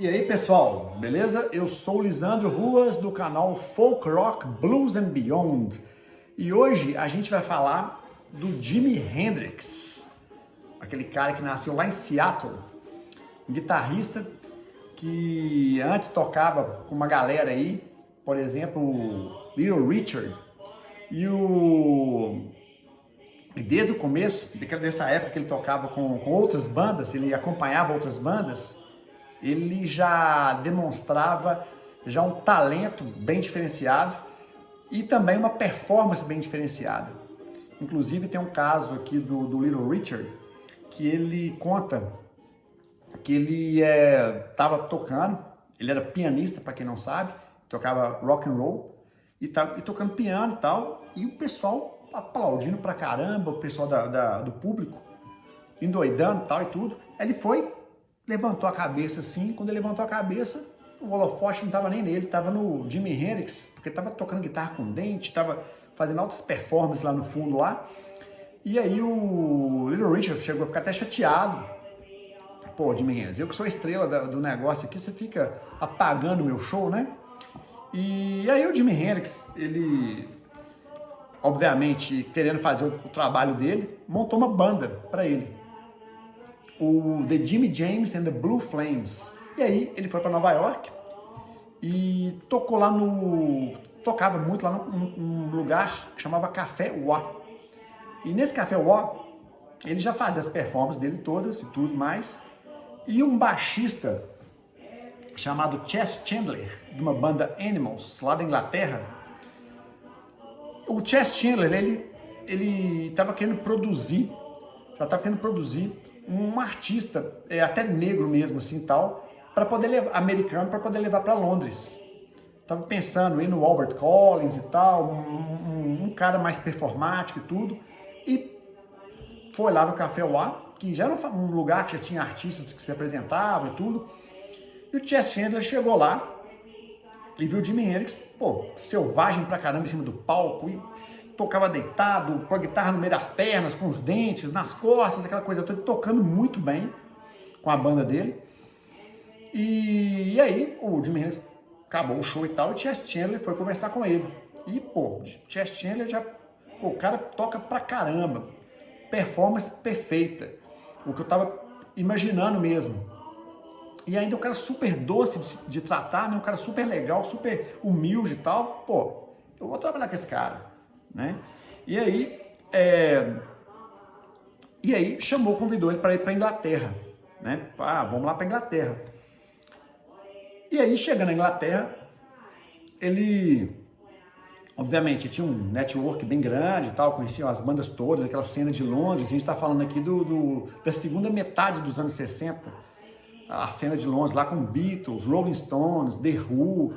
E aí pessoal, beleza? Eu sou o Lisandro Ruas do canal Folk Rock Blues and Beyond e hoje a gente vai falar do Jimi Hendrix, aquele cara que nasceu lá em Seattle, um guitarrista que antes tocava com uma galera aí, por exemplo, o Little Richard e desde o começo, dessa época que ele tocava com outras bandas, ele acompanhava outras bandas, ele já demonstrava já um talento bem diferenciado e também uma performance bem diferenciada. Inclusive tem um caso aqui do Little Richard, que ele conta que ele estava tocando, ele era pianista, para quem não sabe, tocava rock and roll, e tocando piano e tal, e o pessoal aplaudindo pra caramba, o pessoal do público, endoidando e tal e tudo. Aí ele foi, levantou a cabeça assim, quando ele levantou a cabeça, o holofote não estava nem nele, estava no Jimi Hendrix, porque estava tocando guitarra com dente, estava fazendo altas performances lá no fundo lá, e aí o Little Richard chegou a ficar até chateado. Pô, Jimi Hendrix, eu que sou a estrela do negócio aqui, você fica apagando o meu show, né? E aí o Jimi Hendrix, ele, obviamente, querendo fazer o trabalho dele, montou uma banda para ele, o The Jimmy James and the Blue Flames. E aí ele foi para Nova York e tocou lá tocava muito lá num lugar que chamava Café Wha. E nesse Café Wha, ele já fazia as performances dele todas e tudo mais. E um baixista chamado Chess Chandler, de uma banda Animals, lá da Inglaterra. O Chess Chandler, ele estava querendo produzir, já estava querendo produzir um artista, até negro mesmo assim tal, para poder levar, americano, para poder levar para Londres. Tava pensando em ir no Albert Collins e tal, um cara mais performático e tudo, e foi lá no Café Wha, que já era um lugar que já tinha artistas que se apresentavam e tudo, e o Chess Chandler chegou lá e viu o Jimi Hendrix, pô, selvagem pra caramba em cima do palco, e tocava deitado, com a guitarra no meio das pernas, com os dentes, nas costas, aquela coisa toda, tocando muito bem com a banda dele. E aí o Jimi Hendrix acabou o show e tal, e o Chess Chandler foi conversar com ele. E, pô, o Chess Chandler o cara toca pra caramba, performance perfeita, o que eu tava imaginando mesmo. E ainda um cara super doce de tratar, né? Um cara super legal, super humilde e tal. Pô, eu vou trabalhar com esse cara, né? E aí convidou ele para ir para Inglaterra, né? Ah, vamos lá para Inglaterra. E aí, chegando na Inglaterra, ele, obviamente, tinha um network bem grande e tal, conhecia as bandas todas, aquela cena de Londres. A gente está falando aqui da segunda metade dos anos 60, a cena de Londres lá com Beatles, Rolling Stones, The Who,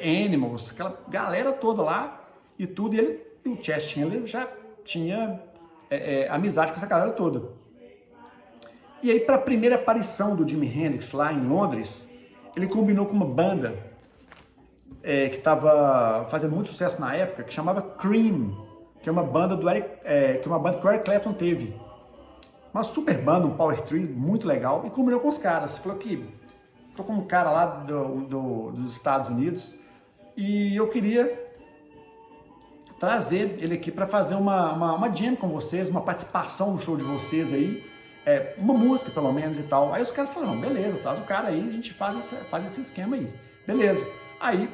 Animals, aquela galera toda lá e tudo. E o Chess Chandler já tinha amizade com essa galera toda. E aí, para a primeira aparição do Jimi Hendrix lá em Londres, ele combinou com uma banda que estava fazendo muito sucesso na época, que chamava Cream, que é uma banda que o Eric Clapton teve. Uma super banda, um power trio muito legal, e combinou com os caras. Falou que tô com um cara lá dos Estados Unidos e eu queria trazer ele aqui para fazer uma jam com vocês, uma participação no show de vocês aí, uma música pelo menos e tal. Aí os caras falaram, beleza, traz o cara aí, a gente faz esse esquema aí. Beleza. Aí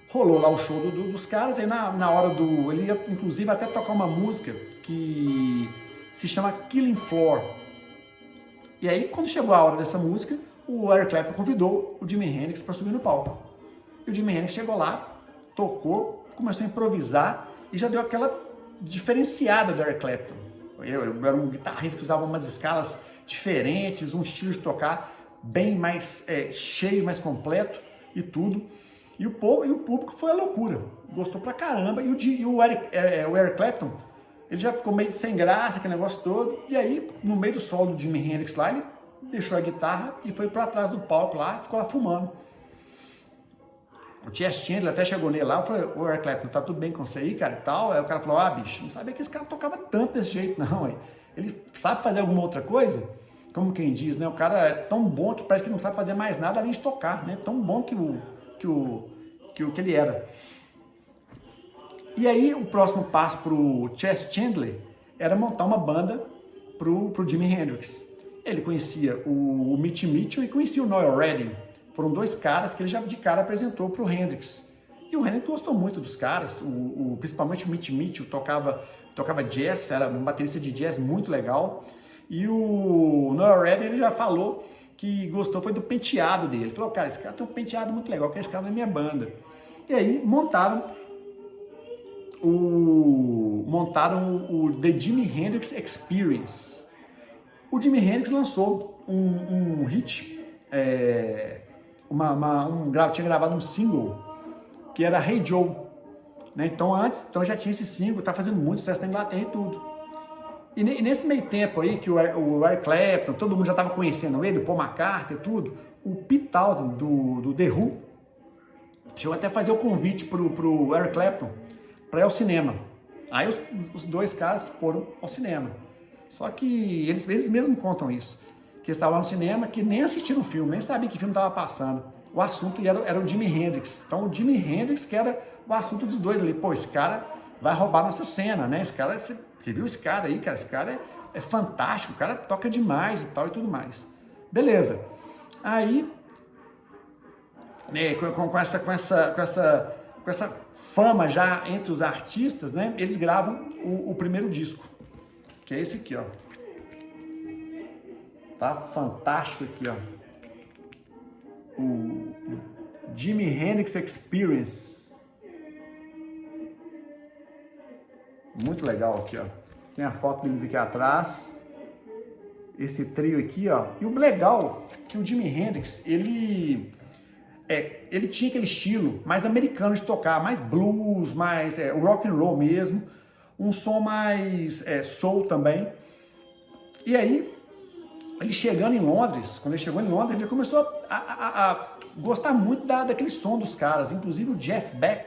rolou lá o show dos caras, aí na hora ele ia inclusive até tocar uma música que se chama Killing Floor. E aí, quando chegou a hora dessa música, o Eric Clapton convidou o Jimi Hendrix para subir no palco. E o Jimi Hendrix chegou lá, tocou, começou a improvisar e já deu aquela diferenciada do Eric Clapton. Eu era um guitarrista que usava umas escalas diferentes, um estilo de tocar bem mais cheio, mais completo e tudo. E o público foi a loucura, gostou pra caramba. E o Eric Clapton, ele já ficou meio sem graça, aquele negócio todo. E aí, no meio do solo do Jimi Hendrix lá, ele deixou a guitarra e foi para trás do palco lá, ficou lá fumando. O Chess Chandler até chegou nele lá, falou, ô Eric Clapton, tá tudo bem com você aí, cara, e tal? Aí o cara falou, bicho, não sabia que esse cara tocava tanto desse jeito, não, hein? Ele sabe fazer alguma outra coisa? como quem diz, né? O cara é tão bom que parece que não sabe fazer mais nada além de tocar, né? Tão bom que ele era. E aí o próximo passo pro Chess Chandler era montar uma banda pro Jimi Hendrix. Ele conhecia o Mitch Mitchell e conhecia o Noel Redding. Foram dois caras que ele já de cara apresentou pro Hendrix. E o Hendrix gostou muito dos caras, principalmente o Mitch Mitchell tocava jazz, era um baterista de jazz muito legal. E o Noel Redding, ele já falou que gostou foi do penteado dele. Ele falou, cara, esse cara tem um penteado muito legal, que esse cara na minha banda. E aí montaram o The Jimi Hendrix Experience. O Jimi Hendrix lançou um hit, tinha gravado um single que era Hey Joe, né? Então já tinha esse single, tá fazendo muito sucesso na Inglaterra e tudo. E nesse meio tempo aí que o Eric Clapton, todo mundo já estava conhecendo ele, o Paul McCartney e tudo, o Pete Townshend do The Who chegou até a fazer o convite pro Eric Clapton para ir ao cinema. Aí os dois caras foram ao cinema. Só que eles mesmos contam isso, que eles estavam lá no cinema, que nem assistiram o filme, nem sabiam que filme estava passando. O assunto era o Jimi Hendrix. Então o Jimi Hendrix que era o assunto dos dois ali. Pô, esse cara vai roubar nossa cena, né? Esse cara, você viu esse cara aí, cara? Esse cara é fantástico, o cara toca demais e tal e tudo mais. Beleza. Aí, né, com essa fama já entre os artistas, né? Eles gravam o primeiro disco, que é esse aqui, ó. Tá fantástico aqui, ó. O Jimi Hendrix Experience. Muito legal aqui, ó. Tem a foto deles aqui atrás. Esse trio aqui, ó. E o legal que o Jimi Hendrix, ele tinha aquele estilo mais americano de tocar, mais blues, mais rock and roll mesmo, um som mais soul também. E aí, ele chegando em Londres, quando ele chegou em Londres, ele começou a gostar muito daquele som dos caras, inclusive o Jeff Beck,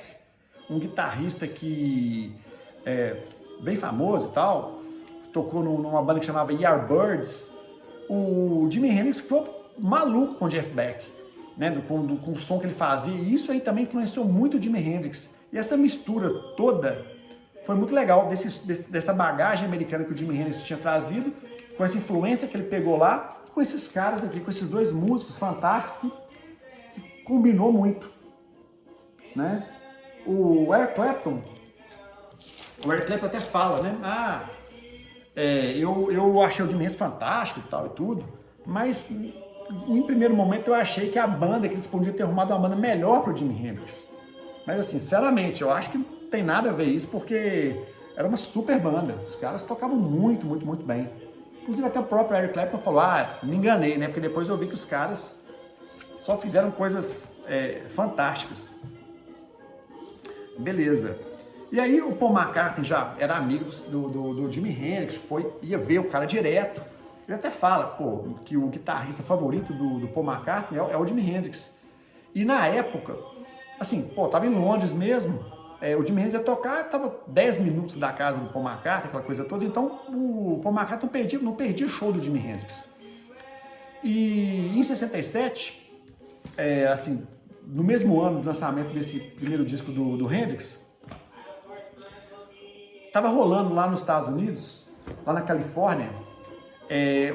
um guitarrista que bem famoso e tal, tocou numa banda que chamava Yardbirds. O Jimi Hendrix ficou maluco com o Jeff Beck, né, com o som que ele fazia, e isso aí também influenciou muito o Jimi Hendrix. E essa mistura toda foi muito legal, dessa bagagem americana que o Jimi Hendrix tinha trazido, com essa influência que ele pegou lá, com esses caras aqui, com esses dois músicos fantásticos, que combinou muito, né? O Eric Clapton até fala, né? Eu achei o Jimi Hendrix fantástico e tal e tudo, mas em primeiro momento eu achei que a banda, que eles podiam ter arrumado uma banda melhor pro Jimi Hendrix. Mas assim, sinceramente, eu acho que não tem nada a ver isso, porque era uma super banda. Os caras tocavam muito, muito, muito bem. Inclusive até o próprio Eric Clapton falou, me enganei, né? Porque depois eu vi que os caras só fizeram coisas fantásticas. Beleza. E aí o Paul McCartney já era amigo do Jimi Hendrix, ia ver o cara direto. Ele até fala, que o guitarrista favorito do Paul McCartney é o Jimi Hendrix. E na época, assim, tava em Londres mesmo, o Jimi Hendrix ia tocar, tava 10 minutos da casa do Paul McCartney, aquela coisa toda, então o Paul McCartney não perdia show do Jimi Hendrix. E em 67, assim, no mesmo ano do lançamento desse primeiro disco do Hendrix, tava rolando lá nos Estados Unidos, lá na Califórnia,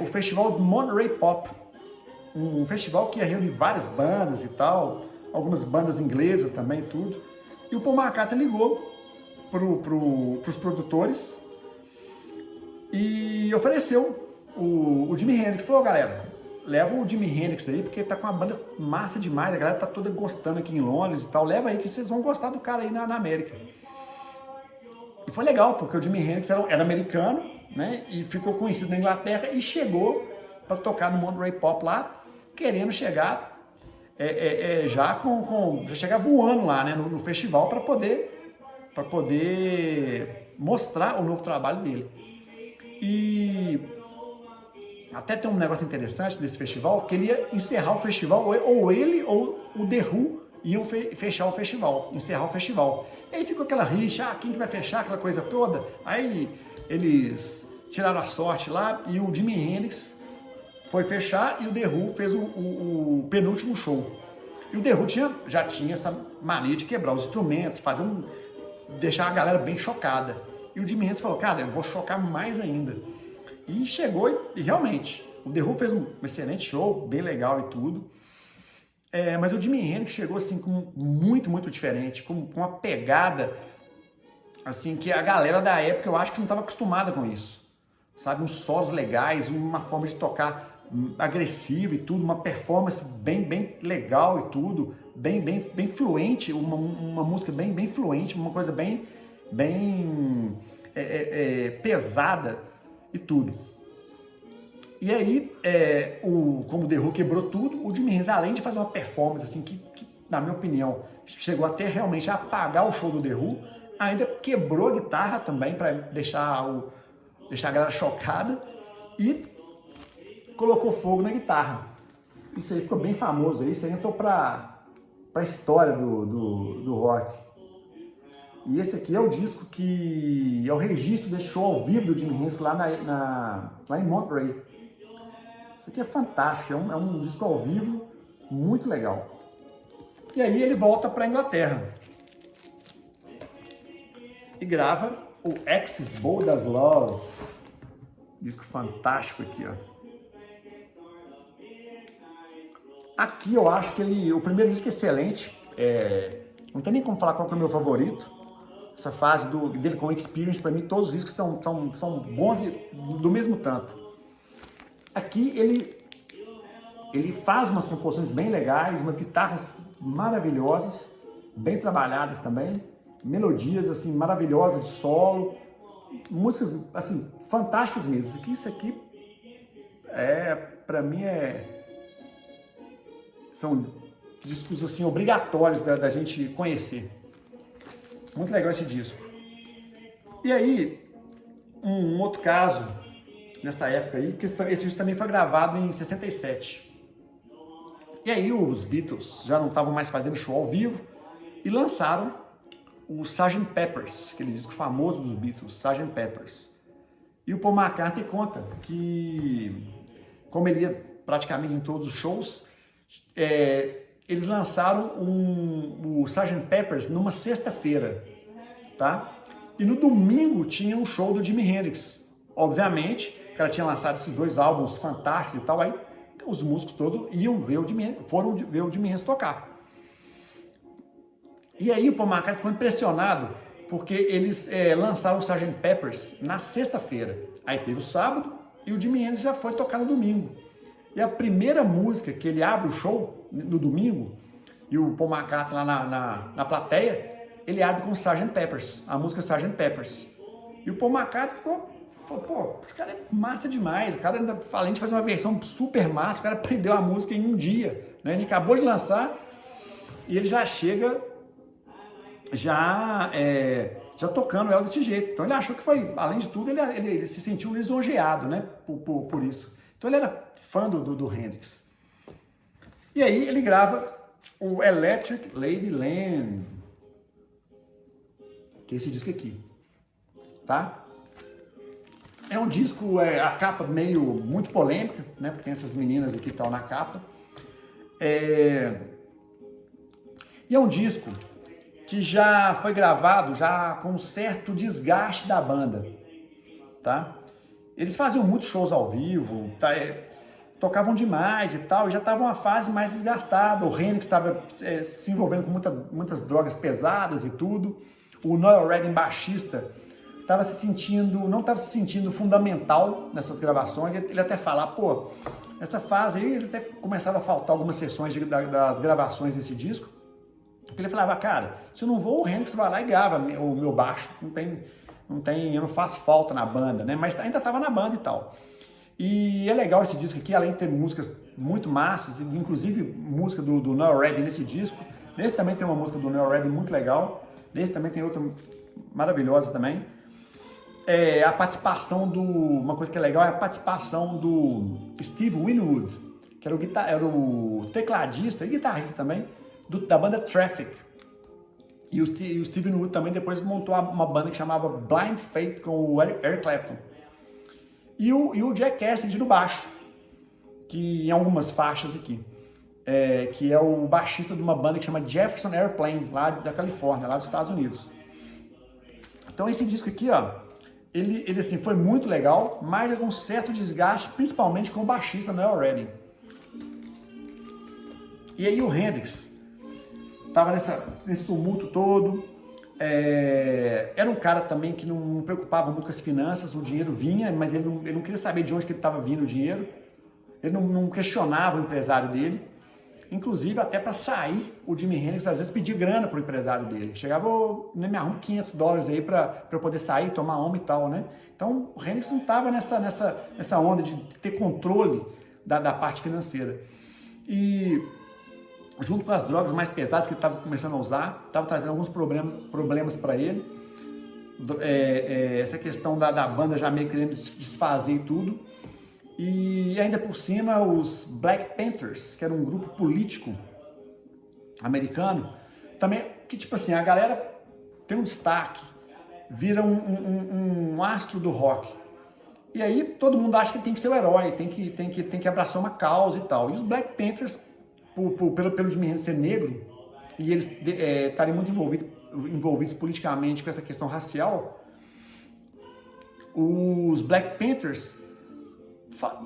o festival Monterey Pop, um festival que ia reunir várias bandas e tal, algumas bandas inglesas também, tudo. E o Paul McCartney ligou pros produtores e ofereceu o Jimi Hendrix. Falou, galera, leva o Jimi Hendrix aí, porque tá com uma banda massa demais, a galera tá toda gostando aqui em Londres e tal, leva aí que vocês vão gostar do cara aí na América. E foi legal, porque o Jimi Hendrix era americano, né, e ficou conhecido na Inglaterra e chegou para tocar no Monterey Pop lá, querendo chegar já chegar voando lá, né, no festival para poder mostrar o novo trabalho dele. E até tem um negócio interessante desse festival, que ele ia encerrar o festival, ou ele ou o The Who iam fechar o festival, encerrar o festival. E aí ficou aquela rixa, quem que vai fechar, aquela coisa toda. Aí eles tiraram a sorte lá e o Jimi Hendrix foi fechar e o The Who fez o penúltimo show. E o The Who já tinha essa mania de quebrar os instrumentos, deixar a galera bem chocada. E o Jimi Hendrix falou, cara, eu vou chocar mais ainda. E chegou e realmente, o The Who fez um excelente show, bem legal e tudo. Mas o Jimi Hendrix chegou assim com muito, muito diferente, com uma pegada assim que a galera da época eu acho que não estava acostumada com isso. Sabe, uns solos legais, uma forma de tocar agressiva e tudo, uma performance bem legal e tudo, bem fluente, uma música bem fluente, uma coisa bem pesada e tudo. E aí, como o The Who quebrou tudo, o Jimi Hendrix, além de fazer uma performance assim que, na minha opinião, chegou até realmente a apagar o show do The Who, ainda quebrou a guitarra também para deixar a galera chocada e colocou fogo na guitarra. Isso aí ficou bem famoso, isso aí entrou para a história do rock. E esse aqui é o disco que é o registro desse show ao vivo do Jimi Hendrix lá em Monterey. Isso aqui é fantástico, é um disco ao vivo muito legal. E aí ele volta para a Inglaterra e grava o Axis Bold as Love. Disco fantástico aqui, ó. Aqui eu acho que o primeiro disco é excelente, não tem nem como falar qual que é o meu favorito. Essa fase dele com Experience, para mim todos os discos são bons e do mesmo tanto. Aqui ele faz umas composições bem legais, umas guitarras maravilhosas, bem trabalhadas também, melodias assim maravilhosas de solo, músicas assim fantásticas mesmo. Isso aqui para mim são discos assim obrigatórios da gente conhecer. Muito legal esse disco. E aí, um outro caso nessa época aí, que esse disco também foi gravado em 67. E aí os Beatles já não estavam mais fazendo show ao vivo e lançaram o Sgt. Pepper's, aquele disco famoso dos Beatles, Sgt. Pepper's. E o Paul McCartney conta que, como ele ia praticamente em todos os shows, eles lançaram o Sgt. Pepper's numa sexta-feira, tá? E no domingo tinha um show do Jimi Hendrix. Obviamente, o cara tinha lançado esses dois álbuns fantásticos e tal, aí os músicos todos foram ver o Jimi Hendrix tocar. E aí o Paul McCartney ficou impressionado, porque eles lançaram o Sgt. Pepper's na sexta-feira. Aí teve o sábado e o Jimi Hendrix já foi tocar no domingo. E a primeira música que ele abre o show no domingo, e o Paul McCartney lá na plateia, ele abre com o Sgt. Pepper's, a música Sgt. Pepper's. E o Paul McCartney falou, pô, esse cara é massa demais, o cara ainda, além de fazer uma versão super massa, o cara aprendeu a música em um dia, né? A gente acabou de lançar e ele já chega já tocando ela desse jeito. Então ele achou que foi, além de tudo, ele se sentiu lisonjeado, né, por isso. Então ele era fã do Hendrix. E aí ele grava o Electric Ladyland, que é esse disco aqui, tá? É um disco, a capa muito polêmica, né? Porque tem essas meninas aqui que estão na capa. E é um disco que já foi gravado já com um certo desgaste da banda, tá? Eles faziam muitos shows ao vivo, tá? Tocavam demais e tal, e já estava uma fase mais desgastada. O Hendrix estava se envolvendo com muitas drogas pesadas e tudo. O Noel Redding, baixista, não estava se sentindo fundamental nessas gravações. Ele até falava, pô, nessa fase aí, ele até começava a faltar algumas sessões das gravações desse disco. Ele falava, cara, se eu não vou, o Hendrix vai lá e grava o meu baixo. Eu não faço falta na banda, né? Mas ainda estava na banda e tal. E é legal esse disco aqui, além de ter músicas muito massas, inclusive música do Noel Redding nesse disco. Nesse também tem uma música do Noel Redding muito legal. Nesse também tem outra maravilhosa também. A participação uma coisa que é legal é a participação do Steve Winwood, que era o tecladista e guitarrista também da banda Traffic. E o Steve Winwood também depois montou uma banda que chamava Blind Faith com o Eric Clapton. E o Jack Cassidy no baixo. que em algumas faixas aqui, que é o baixista de uma banda que chama Jefferson Airplane, lá da Califórnia, lá dos Estados Unidos. Então esse disco aqui, ó, ele assim, foi muito legal, mas com um certo desgaste, principalmente com o baixista Noel Redding. E aí o Hendrix tava nesse tumulto todo, era um cara também que não preocupava muito com as finanças, o dinheiro vinha, mas ele não queria saber de onde que estava vindo o dinheiro, ele não questionava o empresário dele, inclusive até para sair, o Jimi Hendrix às vezes pedia grana pro empresário dele, chegava, me arruma $500 aí para eu poder sair, tomar uma e tal, né? Então o Hendrix não estava nessa onda de ter controle da parte financeira. E junto com as drogas mais pesadas que ele estava começando a usar, estava trazendo alguns problemas para ele. Essa questão da banda já meio querendo desfazer e tudo. E ainda por cima, os Black Panthers, que era um grupo político americano, também, que tipo assim, a galera tem um destaque, vira um astro do rock. E aí todo mundo acha que tem que ser o herói, tem que abraçar uma causa e tal. E os Black Panthers, pelo Jimi Hendrix ser negro, e eles estarem muito envolvidos politicamente com essa questão racial, os Black Panthers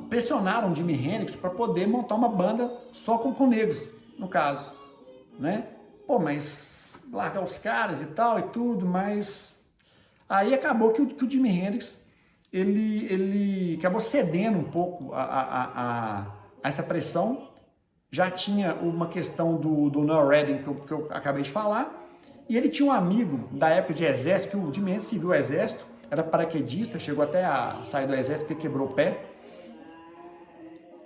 pressionaram Jimi Hendrix para poder montar uma banda só com negros, no caso, né? Pô, mas largar os caras e tal e tudo, mas aí acabou que o Jimi Hendrix ele acabou cedendo um pouco a essa pressão. Já tinha uma questão do Noel Redding que eu acabei de falar, e ele tinha um amigo da época de exército, que o Jimi Hendrix serviu o exército, era paraquedista, chegou até a sair do exército porque quebrou o pé,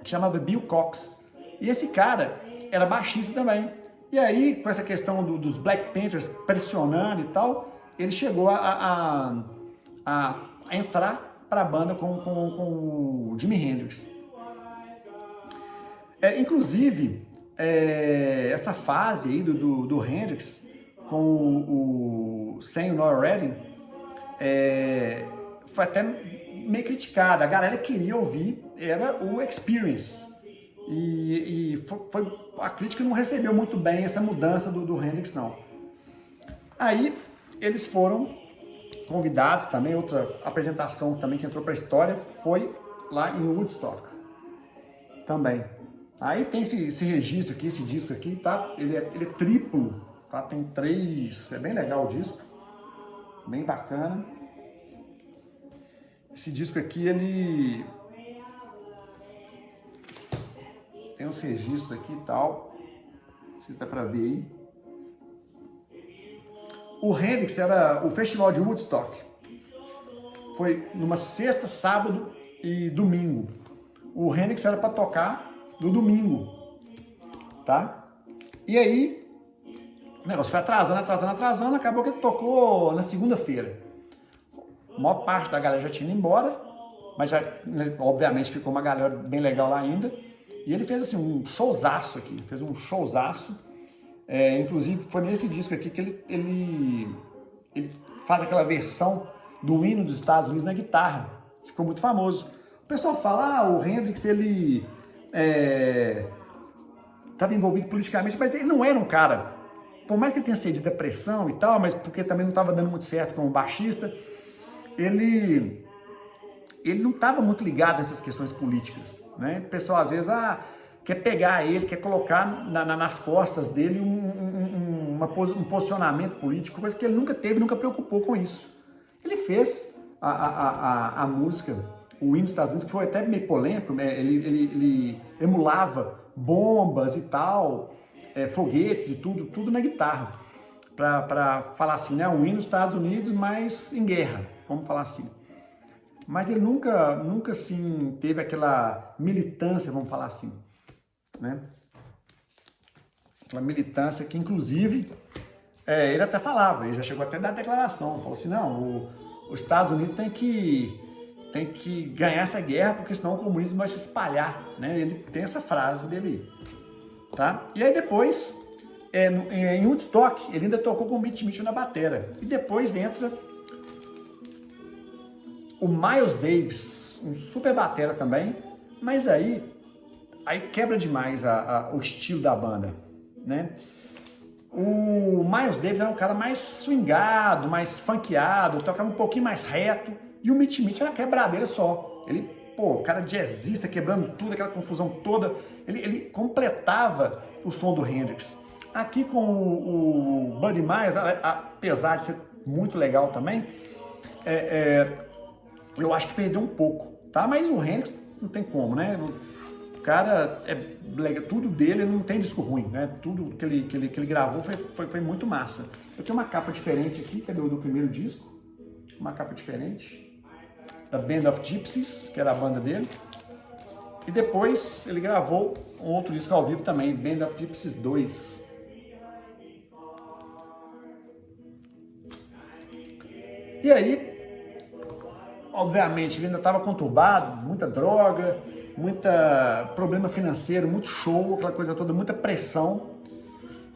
que chamava Bill Cox. E esse cara era baixista também. E aí, com essa questão dos Black Panthers pressionando e tal, ele chegou a entrar para a banda com o Jimi Hendrix. Inclusive, essa fase aí do Hendrix sem o Noel Redding foi até meio criticada. A galera queria ouvir, era o Experience. E a crítica não recebeu muito bem essa mudança do Hendrix, não. Aí eles foram convidados também, outra apresentação também que entrou para a história, foi lá em Woodstock também. Aí tem esse registro aqui, esse disco aqui, tá? Ele é triplo, tá? Tem 3, é bem legal o disco, bem bacana. Esse disco aqui, ele tem uns registros aqui e tal, não sei se dá pra ver aí. O Hendrix era o festival de Woodstock, foi numa sexta, sábado e domingo. O Hendrix era para tocar no domingo, tá? E aí, o negócio foi atrasando, acabou que ele tocou na segunda-feira. A maior parte da galera já tinha ido embora, mas já, obviamente, ficou uma galera bem legal lá ainda. E ele fez assim um showzaço aqui, inclusive foi nesse disco aqui que ele faz aquela versão do hino dos Estados Unidos na guitarra, ficou muito famoso. O pessoal fala, o Hendrix, ele estava envolvido politicamente, mas ele não era um cara, por mais que ele tenha sido de depressão e tal, mas porque também não estava dando muito certo como baixista, ele não estava muito ligado nessas questões políticas, né? O pessoal às vezes quer pegar ele, quer colocar nas costas dele um posicionamento político, coisa que ele nunca teve, nunca preocupou com isso. Ele fez a música, o hino dos Estados Unidos, que foi até meio polêmico, né? Ele emulava bombas e tal, foguetes e tudo na guitarra, para falar assim, né? O hino dos Estados Unidos, mas em guerra, vamos falar assim. Mas ele nunca assim, teve aquela militância, vamos falar assim, né? Aquela militância que, inclusive, ele até falava, ele já chegou até a dar declaração, falou assim, não, os Estados Unidos tem que ganhar essa guerra, porque senão o comunismo vai se espalhar, né? Ele tem essa frase dele, tá? E aí depois, em Woodstock, ele ainda tocou com o Mitch Mitchell na batera. E depois entra o Miles Davis, um super batera também, mas aí aí quebra demais o estilo da banda, né? O Miles Davis era um cara mais swingado, mais funkeado, tocava um pouquinho mais reto, e o Mitch Mitch era quebradeira só. Ele, pô, o cara jazzista, quebrando tudo, aquela confusão toda, ele completava o som do Hendrix. Aqui com o Buddy Miles, apesar de ser muito legal também, eu acho que perdeu um pouco, tá? Mas o Hendrix não tem como, né? O cara, tudo dele não tem disco ruim, né? Tudo que ele gravou foi muito massa. Eu tenho uma capa diferente aqui, cadê o do primeiro disco? Uma capa diferente, da Band of Gypsies, que era a banda dele. E depois ele gravou um outro disco ao vivo também, Band of Gypsies 2. E aí, obviamente, ele ainda estava conturbado, muita droga, muito problema financeiro, muito show, aquela coisa toda, muita pressão.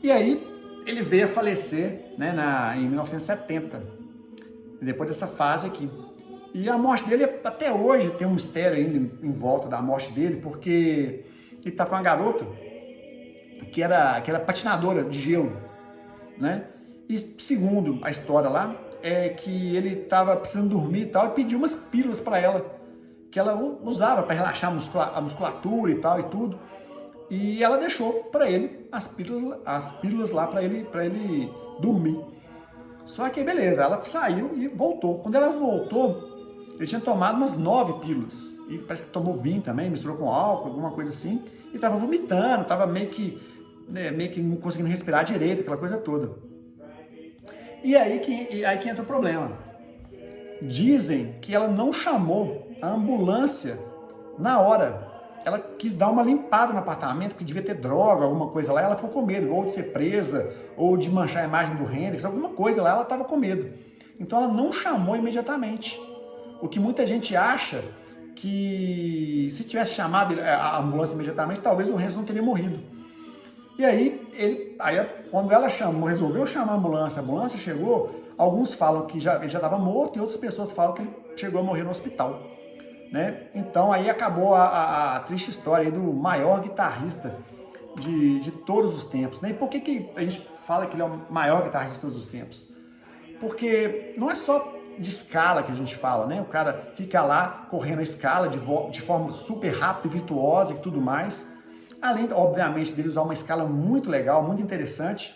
E aí, ele veio a falecer, né, em 1970, depois dessa fase aqui. E a morte dele, até hoje, tem um mistério ainda em volta da morte dele, porque ele tá com uma garota que era patinadora de gelo, né? E segundo a história lá, é que ele estava precisando dormir e tal, e pediu umas pílulas para ela, que ela usava para relaxar a musculatura e tal e tudo. E ela deixou para ele as pílulas lá para ele dormir. Só que beleza, ela saiu e voltou. Quando ela voltou, ele tinha tomado umas 9 pílulas. E parece que tomou vinho também, misturou com álcool, alguma coisa assim. E estava vomitando, estava meio que não conseguindo respirar direito, aquela coisa toda. E aí que entra o problema. Dizem que ela não chamou a ambulância na hora. Ela quis dar uma limpada no apartamento, porque devia ter droga, alguma coisa lá. Ela ficou com medo, ou de ser presa, ou de manchar a imagem do Hendrix, alguma coisa lá, ela estava com medo. Então ela não chamou imediatamente. O que muita gente acha que se tivesse chamado a ambulância imediatamente, talvez o Hendrix não teria morrido. E aí, quando ela resolveu chamar a ambulância chegou, alguns falam que ele já estava morto e outras pessoas falam que ele chegou a morrer no hospital, né? Então aí acabou a triste história aí do maior guitarrista de todos os tempos, né? E por que a gente fala que ele é o maior guitarrista de todos os tempos? Porque não é só de escala que a gente fala, né? O cara fica lá correndo a escala de forma super rápida e virtuosa e tudo mais. Além, obviamente, dele usar uma escala muito legal, muito interessante,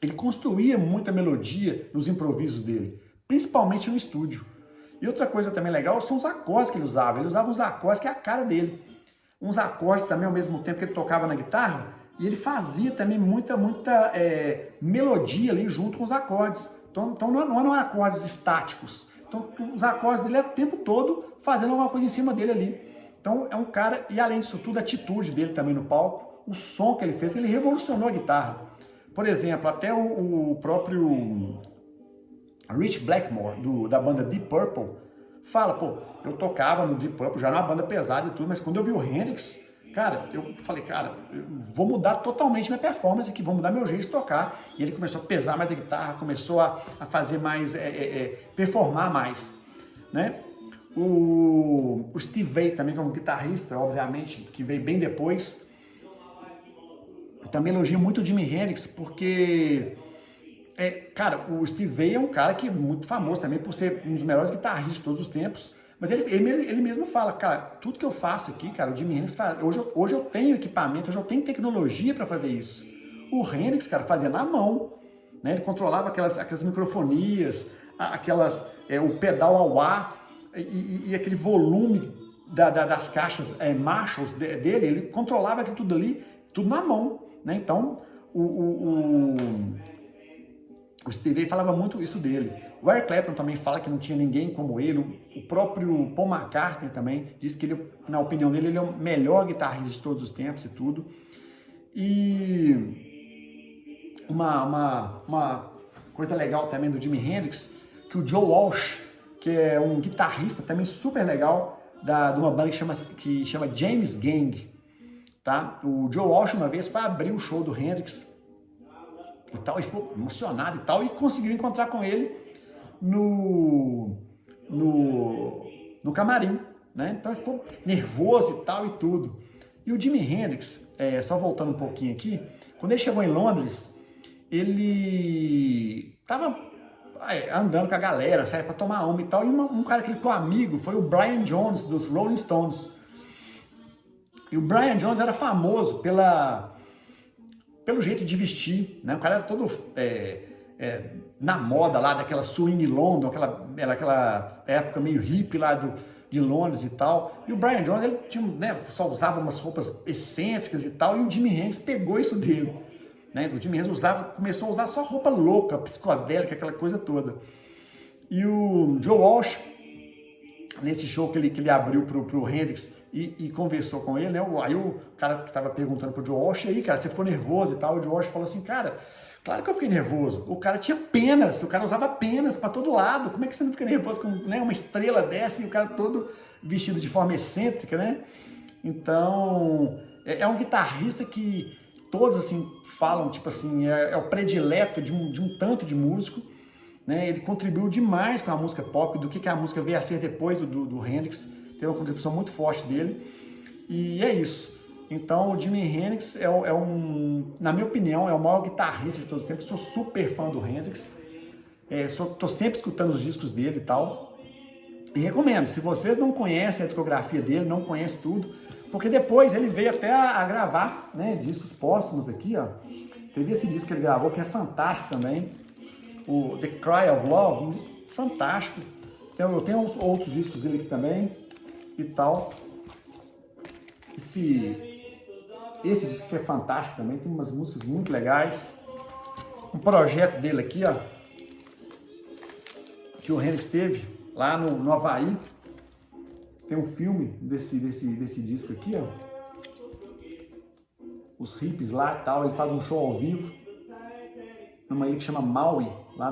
ele construía muita melodia nos improvisos dele, principalmente no estúdio. E outra coisa também legal são os acordes que ele usava. Ele usava uns acordes que é a cara dele. Uns acordes também, ao mesmo tempo que ele tocava na guitarra, e ele fazia também muita melodia ali junto com os acordes. Então não eram acordes estáticos. Então os acordes dele eram o tempo todo fazendo alguma coisa em cima dele ali. Então é um cara, e além disso tudo, a atitude dele também no palco, o som que ele fez, ele revolucionou a guitarra. Por exemplo, até o próprio Rich Blackmore, da banda Deep Purple, fala, pô, eu tocava no Deep Purple, já era uma banda pesada e tudo, mas quando eu vi o Hendrix, cara, eu falei, cara, eu vou mudar totalmente minha performance aqui, vou mudar meu jeito de tocar. E ele começou a pesar mais a guitarra, começou a fazer mais, performar mais, né? O Steve Vai também, que é um guitarrista, obviamente, que veio bem depois, também elogia muito o Jimi Hendrix, porque, cara, o Steve Vai é um cara que é muito famoso também por ser um dos melhores guitarristas de todos os tempos, mas ele mesmo fala, cara, tudo que eu faço aqui, cara, o Jimi Hendrix faz, hoje eu tenho equipamento, hoje eu tenho tecnologia para fazer isso. O Hendrix, cara, fazia na mão, né? Ele controlava aquelas microfonias, o pedal ao ar, e aquele volume das caixas Marshalls dele, ele controlava aquilo tudo ali, tudo na mão, né? Então, o Steve Vai falava muito isso dele. O Eric Clapton também fala que não tinha ninguém como ele. O próprio Paul McCartney também diz que ele, na opinião dele, ele é o melhor guitarrista de todos os tempos e tudo. E uma coisa legal também do Jimi Hendrix, que o Joe Walsh, que é um guitarrista também super legal, de uma banda que chama James Gang, tá? O Joe Walsh uma vez foi abrir o show do Hendrix e tal, e ficou emocionado e tal, e conseguiu encontrar com ele no camarim, né? Então ele ficou nervoso e tal e tudo. E o Jimi Hendrix, só voltando um pouquinho aqui, quando ele chegou em Londres, ele estava andando com a galera, sabe, para tomar uma e tal, e um cara que ele ficou amigo foi o Brian Jones, dos Rolling Stones. E o Brian Jones era famoso pelo jeito de vestir, né? O cara era todo na moda lá, daquela swing London, aquela época meio hippie lá de Londres e tal. E o Brian Jones, ele tinha, né, só usava umas roupas excêntricas e tal, e o Jimi Hendrix pegou isso dele. Né? O Jimi Hendrix começou a usar só roupa louca, psicodélica, aquela coisa toda. E o Joe Walsh, nesse show que ele abriu pro Hendrix e conversou com ele, né? Aí o cara que estava perguntando pro Joe Walsh, aí, cara, você ficou nervoso e tal? O Joe Walsh falou assim, cara, claro que eu fiquei nervoso. O cara tinha penas, o cara usava penas para todo lado. Como é que você não fica nervoso com, né, uma estrela dessa e o cara todo vestido de forma excêntrica, né? Então, é um guitarrista que todos, assim, falam, tipo assim, é o predileto de um tanto de músico, né? Ele contribuiu demais com a música pop, do que a música veio a ser depois do Hendrix. Teve uma contribuição muito forte dele. E é isso. Então, o Jimi Hendrix na minha opinião, é o maior guitarrista de todos os tempos. Sou super fã do Hendrix. Tô sempre escutando os discos dele e tal. E recomendo, se vocês não conhecem a discografia dele, não conhecem tudo, porque depois ele veio até a gravar, né, discos póstumos aqui, ó. Teve esse disco que ele gravou, que é fantástico também. O The Cry of Love, um disco fantástico. Eu tenho outros discos dele aqui também e tal. Esse disco aqui é fantástico também, tem umas músicas muito legais. Um projeto dele aqui, ó, que o Hendrix teve lá no Havaí. Tem um filme desse disco aqui, ó. Os hippies lá e tal, ele faz um show ao vivo numa ilha que chama Maui, lá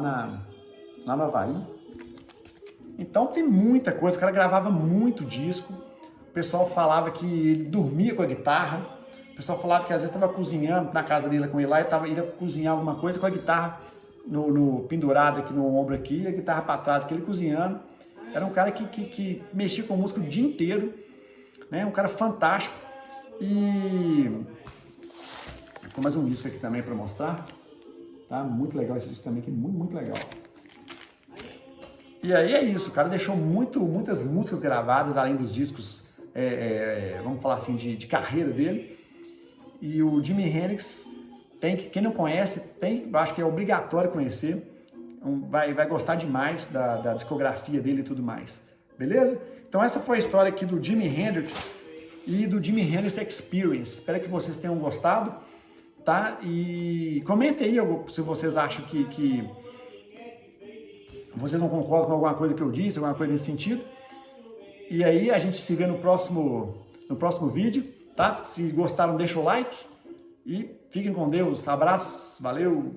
no Havaí. Então tem muita coisa, o cara gravava muito disco. O pessoal falava que ele dormia com a guitarra. O pessoal falava que às vezes estava cozinhando na casa dele com ele lá e ia cozinhar alguma coisa com a guitarra pendurada aqui no ombro aqui, e a guitarra para trás, que ele cozinhando. Era um cara que mexia com música o dia inteiro, né? Um cara fantástico. E tem mais um disco aqui também para mostrar. Tá? Muito legal esse disco também, que é muito, muito legal. E aí é isso, o cara deixou muitas músicas gravadas, além dos discos, vamos falar assim, de carreira dele. E o Jimi Hendrix, quem não conhece, eu acho que é obrigatório conhecer. Vai gostar demais da discografia dele e tudo mais. Beleza? Então essa foi a história aqui do Jimi Hendrix e do Jimi Hendrix Experience. Espero que vocês tenham gostado, tá? E comentem aí se vocês acham que vocês não concordam com alguma coisa que eu disse, alguma coisa nesse sentido. E aí a gente se vê no próximo vídeo, tá? Se gostaram, deixa o like e fiquem com Deus. Abraços, valeu!